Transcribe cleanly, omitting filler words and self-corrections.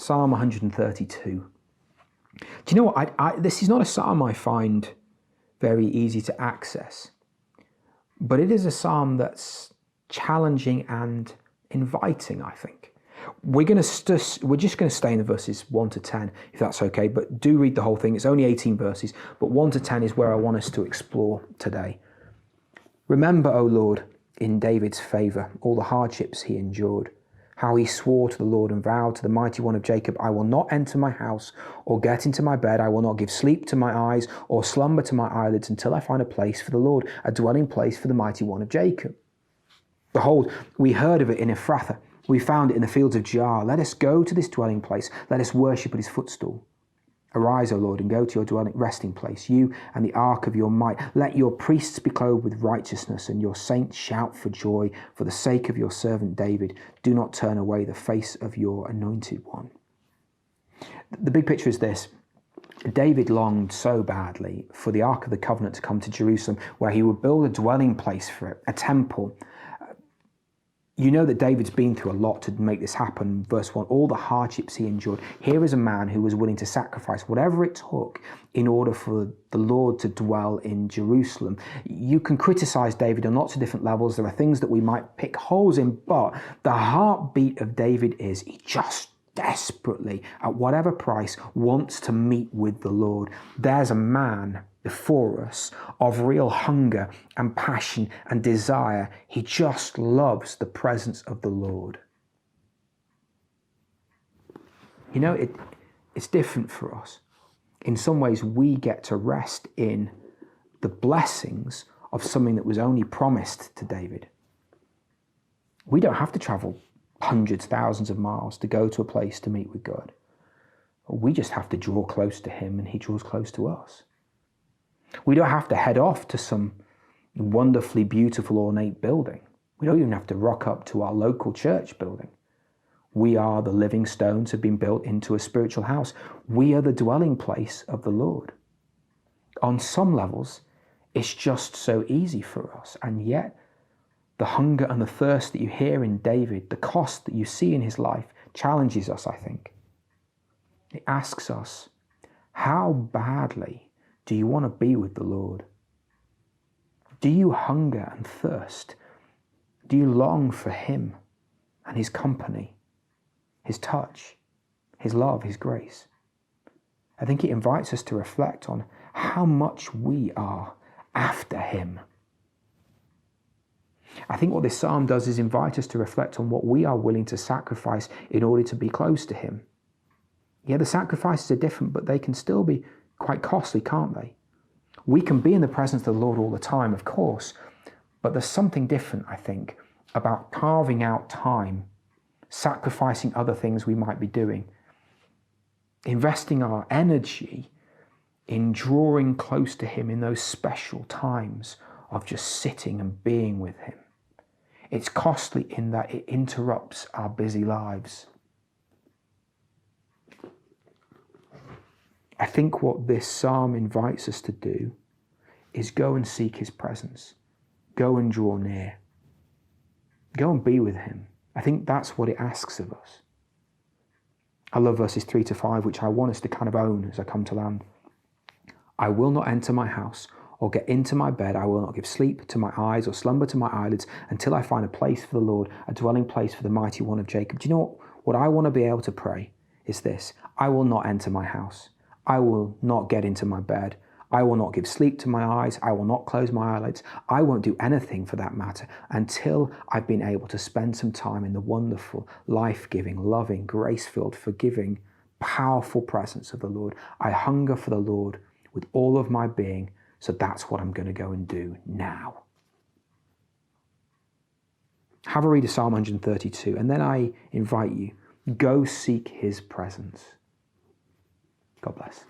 Psalm 132. Do you know what? This is not a psalm I find very easy to access, but it is a psalm that's challenging and inviting, I think. We're just going to stay in the verses 1 to 10, if that's okay, but do read the whole thing. It's only 18 verses, but 1 to 10 is where I want us to explore today. Remember, O Lord, in David's favour, all the hardships he endured, how he swore to the Lord and vowed to the Mighty One of Jacob, I will not enter my house or get into my bed. I will not give sleep to my eyes or slumber to my eyelids until I find a place for the Lord, a dwelling place for the Mighty One of Jacob. Behold, we heard of it in Ephrathah. We found it in the fields of Jaar. Let us go to this dwelling place. Let us worship at his footstool. Arise, O Lord, and go to your dwelling resting place, you and the ark of your might. Let your priests be clothed with righteousness, and your saints shout for joy for the sake of your servant David. Do not turn away the face of your anointed one. The big picture is this. David longed so badly for the Ark of the Covenant to come to Jerusalem, where he would build a dwelling place for it, a temple. You know that David's been through a lot to make this happen. Verse 1, all the hardships he endured. Here is a man who was willing to sacrifice whatever it took in order for the Lord to dwell in Jerusalem. You can criticize David on lots of different levels. There are things that we might pick holes in, but the heartbeat of David is he just desperately, at whatever price, wants to meet with the Lord. There's a man before us of real hunger and passion and desire. He just loves the presence of the Lord. You know, it's different for us. In some ways, we get to rest in the blessings of something that was only promised to David. We don't have to travel hundreds, thousands of miles to go to a place to meet with God. We just have to draw close to him and he draws close to us. We don't have to head off to some wonderfully beautiful ornate building. We don't even have to rock up to our local church building. We are the living stones have been built into a spiritual house. We are the dwelling place of the Lord. On some levels, it's just so easy for us, and yet the hunger and the thirst that you hear in David, the cost that you see in his life, challenges us, I think. It asks us, how badly do you want to be with the Lord? Do you hunger and thirst? Do you long for him and his company, his touch, his love, his grace? I think it invites us to reflect on how much we are after him. I think what this psalm does is invite us to reflect on what we are willing to sacrifice in order to be close to him. Yeah, the sacrifices are different, but they can still be quite costly, can't they? We can be in the presence of the Lord all the time, of course, but there's something different, I think, about carving out time, sacrificing other things we might be doing, investing our energy in drawing close to him in those special times of just sitting and being with him. It's costly in that it interrupts our busy lives. I think what this psalm invites us to do is go and seek his presence. Go and draw near. Go and be with him. I think that's what it asks of us. I love verses 3 to 5, which I want us to kind of own as I come to land. I will not enter my house or get into my bed. I will not give sleep to my eyes or slumber to my eyelids until I find a place for the Lord, a dwelling place for the Mighty One of Jacob. Do you know what I want to be able to pray is this? I will not enter my house. I will not get into my bed. I will not give sleep to my eyes. I will not close my eyelids. I won't do anything for that matter until I've been able to spend some time in the wonderful, life-giving, loving, grace-filled, forgiving, powerful presence of the Lord. I hunger for the Lord with all of my being, so that's what I'm going to go and do now. Have a read of Psalm 132, and then I invite you, go seek his presence. God bless.